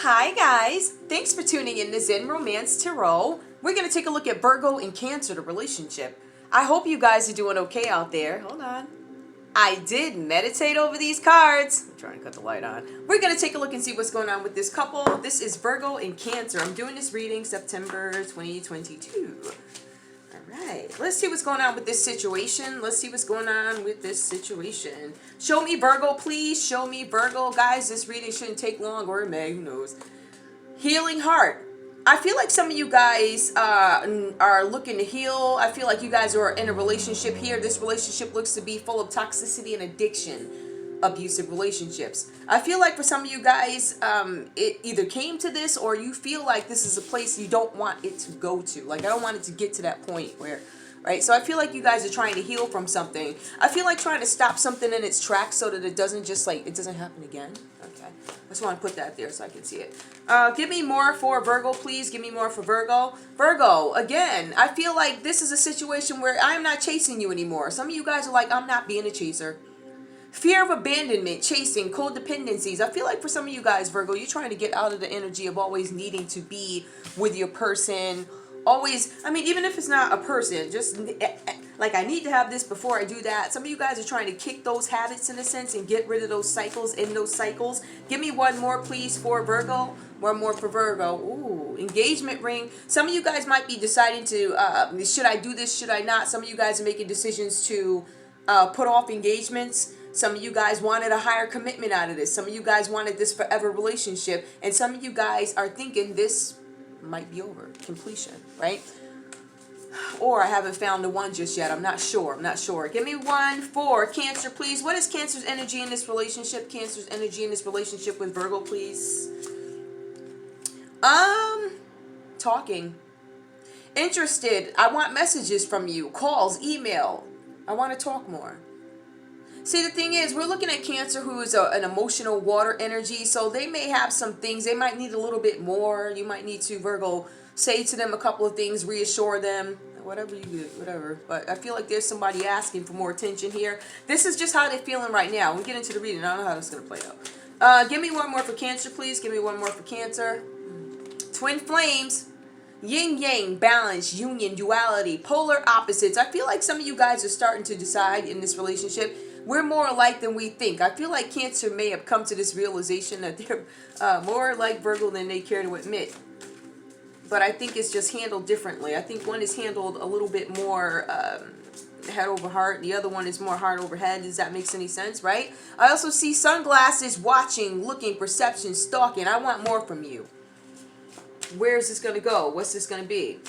Hi guys, thanks for tuning in to Zen Romance Tarot. We're going to take a look at Virgo and Cancer, the relationship. I hope you guys are doing okay out there. Hold on. I did meditate over these cards. I'm trying to cut the light on. We're going to take a look and see what's going on with this couple. This is Virgo and Cancer. I'm doing this reading September 2022. Alright, let's see what's going on with this situation. Show me Virgo, please. Show me Virgo. Guys, this reading shouldn't take long, or it may, who knows. Healing heart. I feel like some of you guys are looking to heal. I feel like you guys are in a relationship here. This relationship looks to be full of toxicity and addiction. Abusive relationships. I feel like for some of you guys, it either came to this or you feel like this is a place you don't want it to go to. Like, I don't want it to get to that point where, right? So I feel like you guys are trying to heal from something. I feel like trying to stop something in its tracks so that it doesn't just like, it doesn't happen again. Okay. I just want to put that there so I can see it. Give me more for Virgo, please. Give me more for Virgo. Virgo, again, I feel like this is a situation where I'm not chasing you anymore. Some of you guys are like, I'm not being a chaser. Fear of abandonment, chasing, codependencies. I feel like for some of you guys, Virgo, you're trying to get out of the energy of always needing to be with your person. Always, I mean, even if it's not a person, just like I need to have this before I do that. Some of you guys are trying to kick those habits in a sense and get rid of those cycles in those cycles. Give me one more, please, for Virgo. One more for Virgo. Ooh, engagement ring. Some of you guys might be deciding to, should I do this, should I not? Some of you guys are making decisions to put off engagements. Some of you guys wanted a higher commitment out of this. Some of you guys wanted this forever relationship. And some of you guys are thinking this might be over. Completion, right? Or I haven't found the one just yet. I'm not sure. Give me one for Cancer, please. What is Cancer's energy in this relationship? Cancer's energy in this relationship with Virgo, please. Talking. Interested. I want messages from you. Calls, email. I want to talk more. See, the thing is, we're looking at Cancer, who is an emotional water energy, so they may have some things. They might need a little bit more. You might need to, Virgo, say to them a couple of things, reassure them, whatever you do, whatever. But I feel like there's somebody asking for more attention here. This is just how they're feeling right now. We get into the reading. I don't know how this is going to play out. Give me one more for Cancer, please. Give me one more for Cancer. Twin flames. Yin yang, balance, union, duality, polar opposites. I feel like some of you guys are starting to decide in this relationship, we're more alike than we think. I feel like Cancer may have come to this realization that they're more like Virgo than they care to admit. But I think it's just handled differently. I think one is handled a little bit more head over heart. The other one is more heart over head. Does that make any sense, right? I also see sunglasses, watching, looking, perception, stalking. I want more from you. Where is this going to go? What's this going to be?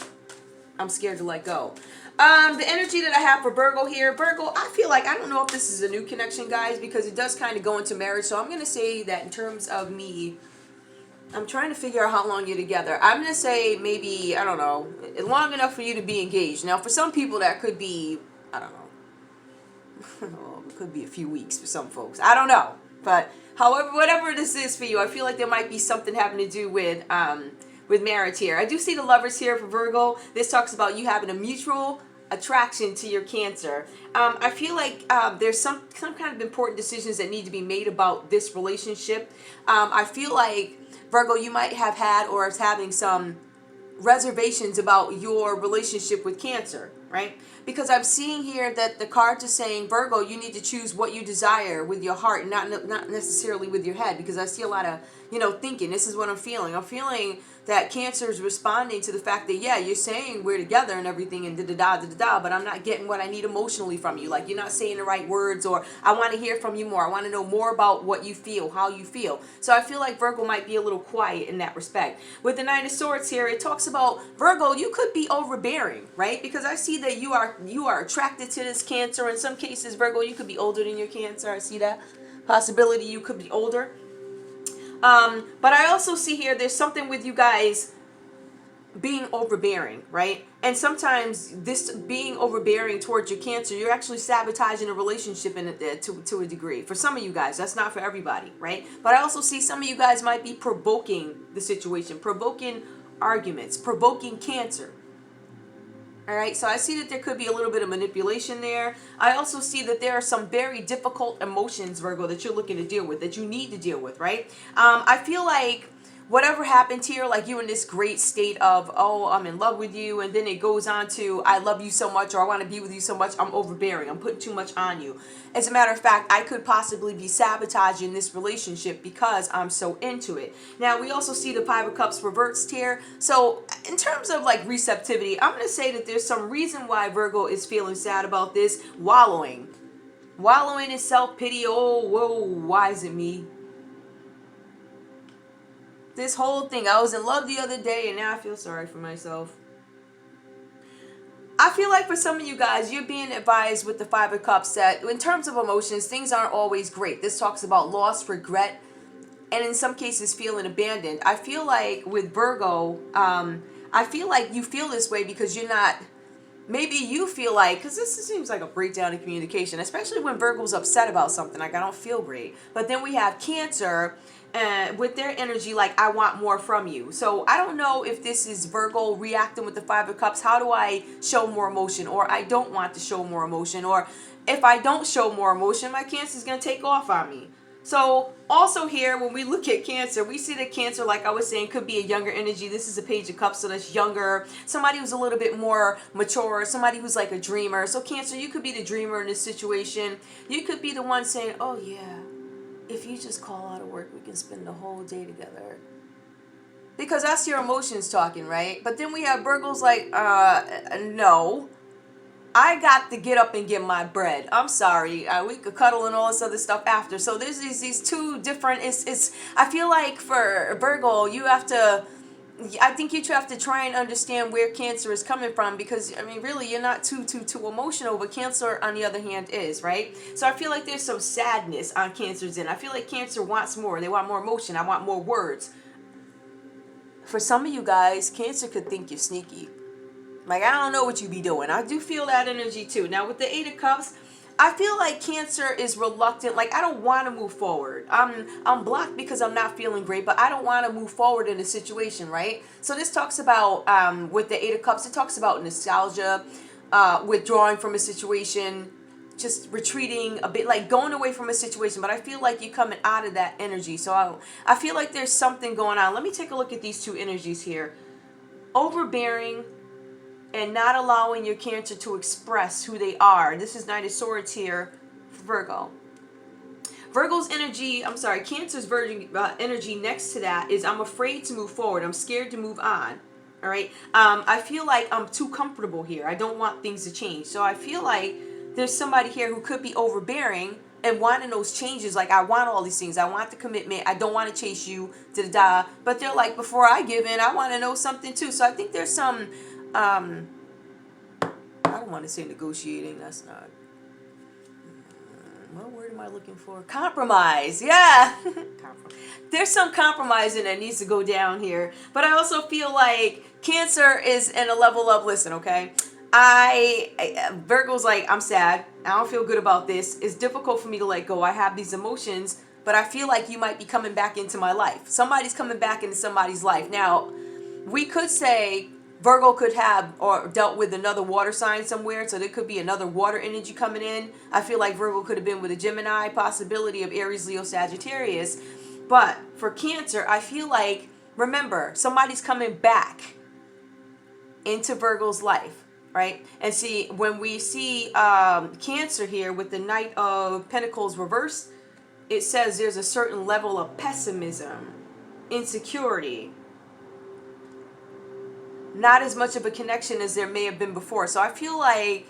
I'm scared to let go. The energy that I have for Virgo here. Virgo, I feel like, I don't know if this is a new connection, guys, because it does kind of go into marriage. So I'm going to say that in terms of me, I'm trying to figure out how long you're together. I'm going to say maybe, I don't know, long enough for you to be engaged. Now, for some people, that could be, I don't know. It could be a few weeks for some folks. I don't know. But however, whatever this is for you, I feel like there might be something having to do with marriage here. I do see the Lovers here for Virgo. This talks about you having a mutual attraction to your Cancer. I feel like there's some kind of important decisions that need to be made about this relationship. I feel like, Virgo, you might have had or is having some reservations about your relationship with Cancer, right? Because I'm seeing here that the cards are saying, Virgo, you need to choose what you desire with your heart, not necessarily with your head, because I see a lot of, thinking. This is what I'm feeling. I'm feeling that Cancer is responding to the fact that, yeah, you're saying we're together and everything and da-da-da, but I'm not getting what I need emotionally from you. Like, you're not saying the right words, or I want to hear from you more. I want to know more about what you feel, how you feel. So I feel like Virgo might be a little quiet in that respect. With the Nine of Swords here, it talks about, Virgo, you could be overbearing, right? Because I see that you are attracted to this Cancer. In some cases, Virgo, you could be older than your Cancer. I see that possibility. You could be older. But I also see here there's something with you guys being overbearing, right? And sometimes this being overbearing towards your Cancer, you're actually sabotaging a relationship in it to a degree. For some of you guys, that's not for everybody, right? But I also see some of you guys might be provoking the situation, provoking arguments, provoking Cancer. All right, so I see that there could be a little bit of manipulation there. I also see that there are some very difficult emotions, Virgo, that you're looking to deal with, that you need to deal with, right? I feel like whatever happened here, like you're in this great state of, oh, I'm in love with you, and then it goes on to, I love you so much, or I want to be with you so much, I'm overbearing, I'm putting too much on you. As a matter of fact, I could possibly be sabotaging this relationship because I'm so into it. Now, we also see the Five of Cups reversed here. So in terms of like receptivity, I'm going to say that there's some reason why Virgo is feeling sad about this. Wallowing in self-pity. Oh, whoa, why is it me? This whole thing, I was in love the other day and now I feel sorry for myself. I feel like for some of you guys, you're being advised with the Five of Cups that in terms of emotions, things aren't always great. This talks about loss, regret, and in some cases feeling abandoned. I feel like with Virgo, I feel like you feel this way because you're not, maybe you feel like, because this seems like a breakdown in communication, especially when Virgo's upset about something, like I don't feel great. But then we have Cancer, with their energy, like I want more from you. So I don't know if this is Virgo reacting with the Five of Cups. How do I show more emotion? Or I don't want to show more emotion. Or if I don't show more emotion, my Cancer is going to take off on me. So also here, when we look at Cancer, we see that Cancer, like I was saying, could be a younger energy. This is a Page of Cups, so that's younger. Somebody who's a little bit more mature, somebody who's like a dreamer. So Cancer, you could be the dreamer in this situation. You could be the one saying, oh yeah, if you just call out of work, we can spend the whole day together. Because that's your emotions talking, right? But then we have Virgos like, no. I got to get up and get my bread. I'm sorry. We could cuddle and all this other stuff after. So there's these two different, I feel like for Virgo, you have to, I think you have to try and understand where Cancer is coming from, because I mean really you're not too emotional, but Cancer on the other hand is, right? So I feel like there's some sadness on Cancer's end. I feel like Cancer wants more. They want more emotion. I want more words. For some of you guys, Cancer could think you're sneaky. Like, I don't know what you be doing. I do feel that energy too. Now with the Eight of Cups, I feel like Cancer is reluctant. Like, I don't want to move forward. I'm blocked because I'm not feeling great, but I don't want to move forward in a situation, right? So this talks about, with the Eight of Cups, it talks about nostalgia, withdrawing from a situation, just retreating a bit, like going away from a situation. But I feel like you're coming out of that energy. So I feel like there's something going on. Let me take a look at these two energies here. Overbearing and not allowing your Cancer to express who they are. This is Knight of Swords here for Virgo. Virgo's energy, Cancer's energy next to that is I'm afraid to move forward. I'm scared to move on. All right. I feel like I'm too comfortable here. I don't want things to change. So I feel like there's somebody here who could be overbearing and wanting those changes. Like, I want all these things. I want the commitment. I don't want to chase you to the da. But they're like, before I give in, I want to know something too. So I think there's some, I don't want to say negotiating. That's not. What word am I looking for? Compromise. Yeah. There's some compromising that needs to go down here. But I also feel like Cancer is in a level of, listen, okay? Virgo's like, I'm sad. I don't feel good about this. It's difficult for me to let go. I have these emotions, but I feel like you might be coming back into my life. Somebody's coming back into somebody's life. Now, we could say Virgo could have or dealt with another water sign somewhere, so there could be another water energy coming in. I feel like Virgo could have been with a Gemini, possibility of Aries, Leo, Sagittarius. But for Cancer, I feel like, remember, somebody's coming back into Virgo's life, right? And see, when we see Cancer here with the Knight of Pentacles reversed, it says there's a certain level of pessimism, insecurity, not as much of a connection as there may have been before. So I feel like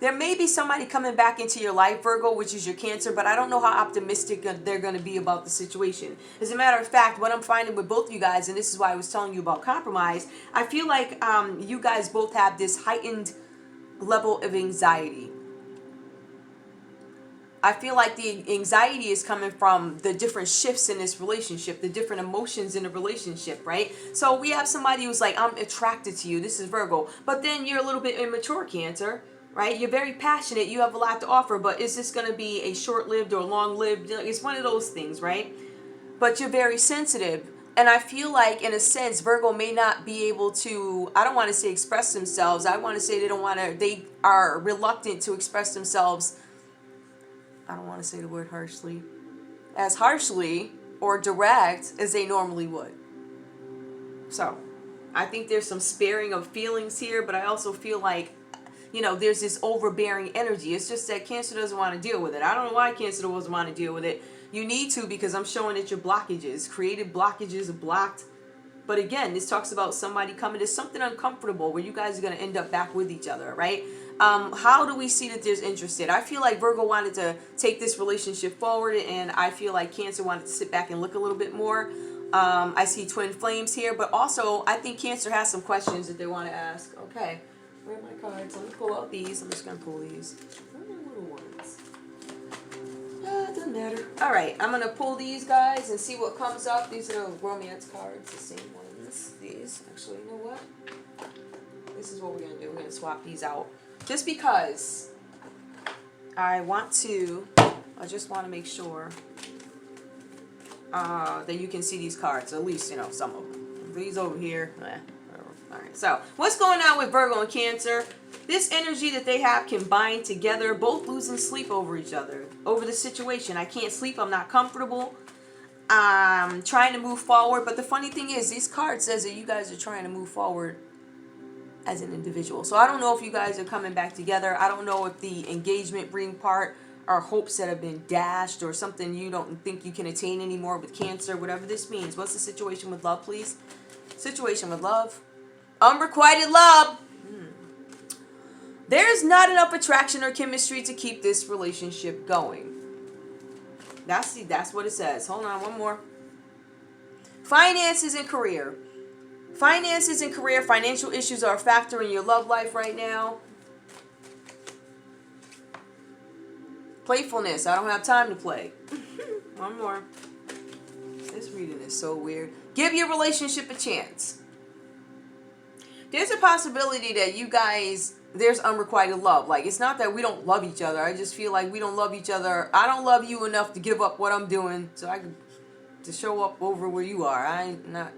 there may be somebody coming back into your life, Virgo, which is your Cancer, but I don't know how optimistic they're going to be about the situation. As a matter of fact, what I'm finding with both you guys, and this is why I was telling you about compromise, I feel like you guys both have this heightened level of anxiety. I feel like the anxiety is coming from the different shifts in this relationship, the different emotions in the relationship, right? So we have somebody who's like, I'm attracted to you. This is Virgo. But then you're a little bit immature, Cancer, right? You're very passionate. You have a lot to offer. But is this going to be a short-lived or long-lived? It's one of those things, right? But you're very sensitive. And I feel like, in a sense, Virgo may not be able to, I don't want to say express themselves. I want to say they are reluctant to express themselves. I don't want to say the word harshly, as harshly or direct as they normally would. So I think there's some sparing of feelings here, but I also feel like, you know, there's this overbearing energy. It's just that Cancer doesn't want to deal with it. I don't know why Cancer doesn't want to deal with it. You need to, because I'm showing that your blockages, creative blockages are blocked. But again, this talks about somebody coming to something uncomfortable where you guys are going to end up back with each other, right? How do we see that there's interested? I feel like Virgo wanted to take this relationship forward, and I feel like Cancer wanted to sit back and look a little bit more. I see twin flames here, but also I think Cancer has some questions that they want to ask. Okay, where are my cards? Let me pull out these. I'm just going to pull these. Where are my little ones? It doesn't matter. All right, I'm going to pull these guys and see what comes up. These are the romance cards, the same ones. These, actually, you know what? This is what we're going to do. We're going to swap these out. Just because I just want to make sure that you can see these cards. At least, you know, some of them. These over here, whatever. All right, so what's going on with Virgo and Cancer? This energy that they have can bind together, both losing sleep over each other, over the situation. I can't sleep. I'm not comfortable. I'm trying to move forward. But the funny thing is, this card says that you guys are trying to move forward as an individual. So I don't know if you guys are coming back together. I don't know if the engagement ring part are hopes that have been dashed or something you don't think you can attain anymore with Cancer, whatever this means. What's the situation with love, please? Situation with love. Unrequited love. There's not enough attraction or chemistry to keep this relationship going. That's what it says. Hold on, one more. Finances and career. Finances and career. Financial issues are a factor in your love life right now. Playfulness. I don't have time to play. One more. This reading is so weird. Give your relationship a chance. There's a possibility that you guys, there's unrequited love. Like, it's not that we don't love each other. I just feel like we don't love each other. I don't love you enough to give up what I'm doing so I can to show up over where you are. I ain't not.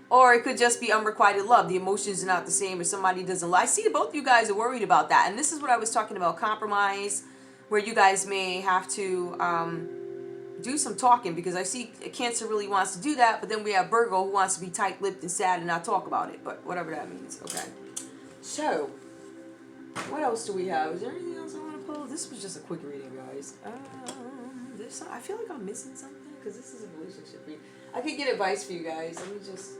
Or it could just be unrequited love. The emotions are not the same, or somebody doesn't lie. I see both of you guys are worried about that. And this is what I was talking about, compromise, where you guys may have to do some talking, because I see Cancer really wants to do that, but then we have Virgo who wants to be tight-lipped and sad and not talk about it, but whatever that means. Okay, so what else do we have? Is there anything else I want to pull? This was just a quick reading, guys. I feel like I'm missing something, because this is a relationship reading. I could get advice for you guys. Let me just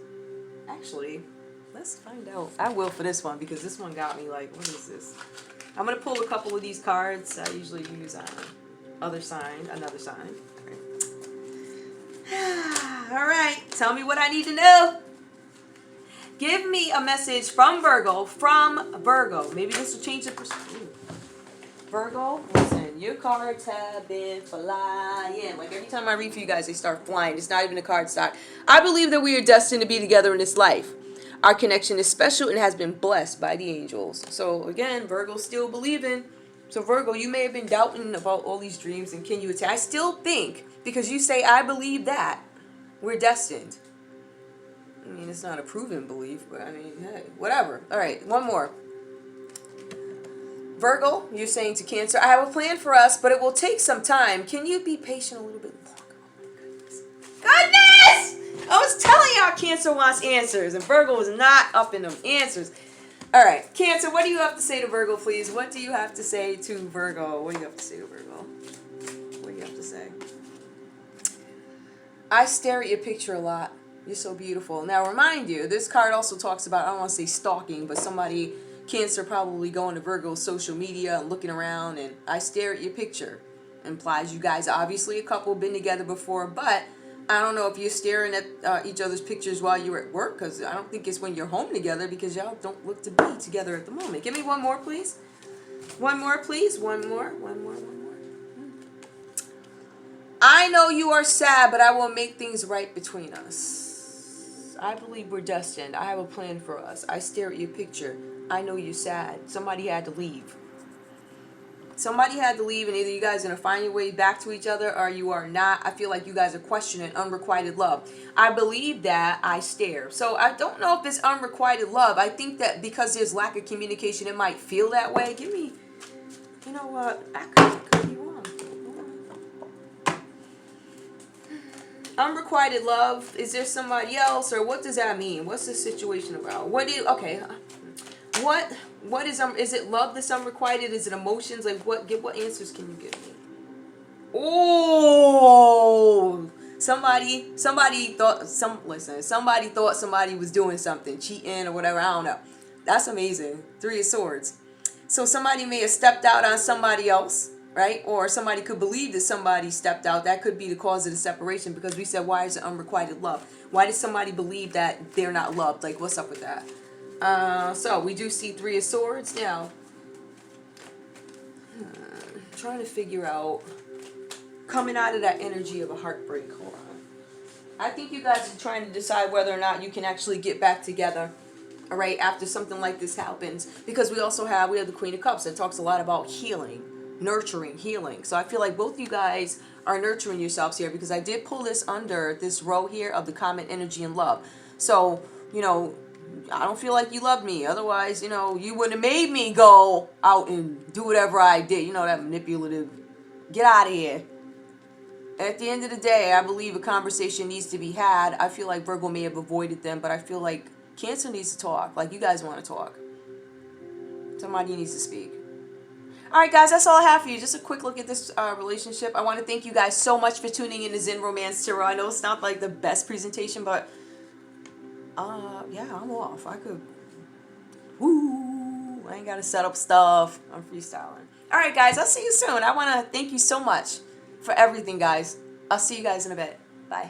actually, let's find out. I will for this one, because this one got me like, what is this? I'm going to pull a couple of these cards. I usually use another sign. All right, tell me what I need to know. Give me a message from Virgo. Maybe this will change the perspective. Virgo, listen, your cards have been flying. Like, every time I read for you guys, they start flying. It's not even a card stock. I believe that we are destined to be together in this life. Our connection is special and has been blessed by the angels. So, again, Virgo's still believing. So, Virgo, you may have been doubting about all these dreams and can you attain. I still think, because you say, I believe that, we're destined. I mean, it's not a proven belief, but I mean, hey, whatever. All right, one more. Virgo, you're saying to Cancer, I have a plan for us, but it will take some time. Can you be patient a little bit longer? Oh, my goodness. Goodness! I was telling y'all Cancer wants answers, and Virgo is not up in them answers. All right, Cancer, what do you have to say to Virgo, please? What do you have to say to Virgo? What do you have to say to Virgo? What do you have to say? I stare at your picture a lot. You're so beautiful. Now, remind you, this card also talks about, I don't want to say stalking, but somebody, Cancer, probably going to Virgo's social media and looking around, and I stare at your picture. Implies you guys are obviously a couple, been together before, but I don't know if you're staring at each other's pictures while you're at work, because I don't think it's when you're home together, because y'all don't look to be together at the moment. Give me one more, please. One more, please. One more. I know you are sad, but I will make things right between us. I believe we're destined. I have a plan for us. I stare at your picture. I know you're sad. Somebody had to leave. Somebody had to leave, and either you guys are going to find your way back to each other or you are not. I feel like you guys are questioning unrequited love. I believe that I stare. So I don't know if it's unrequited love. I think that because there's lack of communication, it might feel that way. Give me, you know what? I could be wrong. Unrequited love. Is there somebody else, or what does that mean? What's the situation about? What do you, okay? What is it love that's unrequited? Is it emotions? Like what answers can you give me? Oh, somebody thought somebody thought somebody was doing something, cheating or whatever. I don't know. That's amazing. Three of Swords. So somebody may have stepped out on somebody else, right? Or somebody could believe that somebody stepped out. That could be the cause of the separation, because we said, why is it unrequited love? Why does somebody believe that they're not loved? Like, what's up with that? So we do see Three of Swords now. Trying to figure out, coming out of that energy of a heartbreak. Hold on. I think you guys are trying to decide whether or not you can actually get back together. All right, after something like this happens, because we have the Queen of Cups that talks a lot about healing, nurturing, healing. So I feel like both you guys are nurturing yourselves here, because I did pull this under this row here of the common energy and love. So, you know, I don't feel like you love me. Otherwise, you know, you wouldn't have made me go out and do whatever I did. You know, that manipulative, get out of here. At the end of the day, I believe a conversation needs to be had. I feel like Virgo may have avoided them, but I feel like Cancer needs to talk. Like, you guys want to talk. Somebody needs to speak. All right, guys, that's all I have for you. Just a quick look at this relationship. I want to thank you guys so much for tuning in to Zen Romance Tarot. I know it's not like the best presentation, but yeah, I'm off. I could, I ain't got to set up stuff. I'm freestyling. All right, guys, I'll see you soon. I want to thank you so much for everything, guys. I'll see you guys in a bit. Bye.